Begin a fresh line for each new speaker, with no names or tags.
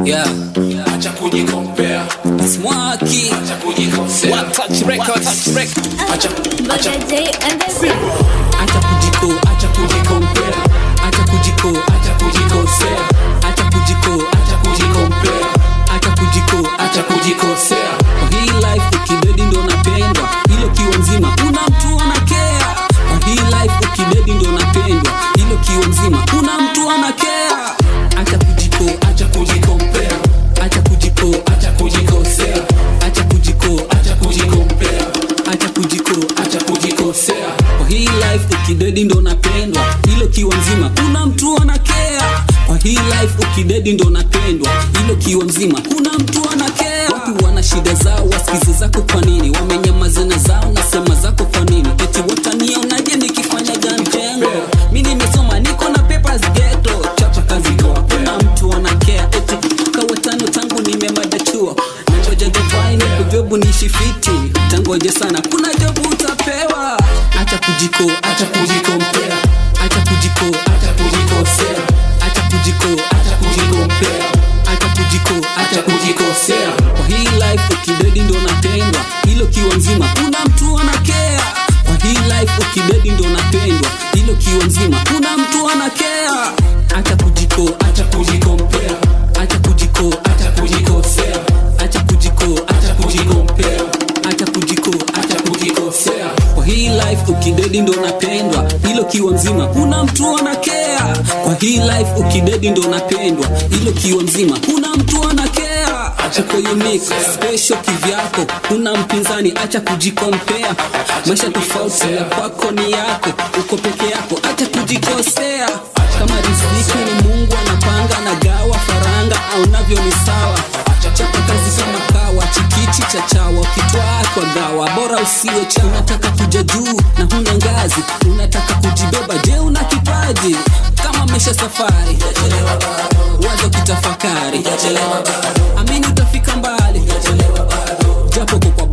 Yeah.
Acha kujikompea.
Smaki.
Acha kujikosea.
One touch records.
Acha
Acha
kujikompea.
Acha kujikosea.
Acha kujikosea.
Kwa hii life ukidedi ndo napendwa, hilo kiwa nzima kuna mtu anakea. Kwa hii life ukidedi ndo napendwa, hilo kiwa nzima kuna mtu anakea. Acha
kujikompea.
Acha
kujikosea.
Acha kujikosea. Kwa hii life ukidedi ndo napendwa, hilo kiwa nzima kuna mtu anakea. Kwa hii life ukidedi ndo napendwa, hilo kiwa nzima kuna mtu anakea. Watu wana shida zao, wasikize zako kwa nini? Wamenyamazana zao, nasema zako kwa nini? Eti watanionaje nikifanya ganjengo? Mimi nimesoma niko na papers ghetto. Chapa kazi kwa kuna mtu anakea. Eti kawatano tangu nimemada chuo. Nangoja divine kujobu nishi fiti. Tangoje sana kuna jobu utapewa. Acha kujikompea.
Acha kujikosea. Acha kujikosea.
Kwa hii life ukidedi ndo napendwa, hilo kiwa nzima kuna mtu anakea. Kwa hii life ukidedi ndo napendwa, hilo kiwa nzima kuna mtu anakea. Acha kujikompea.
Acha kujikosea.
Kwa hii life ukidedi ndo napendwa, hilo kiwa nzima kuna mtu anakea. Kwa hii life ukidedi ndo napendwa, hilo kiwa nzima kuna mtu anakea. Uko unique, special kivyako, kuna mpinzani. Acha kujikompea. Maisha tofauti ya kwako ni yako, uko peke yako. Acha kujikosea. Kama riziki ni Mungu anapanga na gawa faranga, au navyo ni sawa. Chapa kazi kama kawa, chikichi cha chawa, ukitwaa kwa gawa. Bora usiwe cha unataka kuja juu na huna ngazi, unataka kujibeba, je una kipaji? Kama mesha safari, wazo kitafakari, amini utafika mbali, japo kwa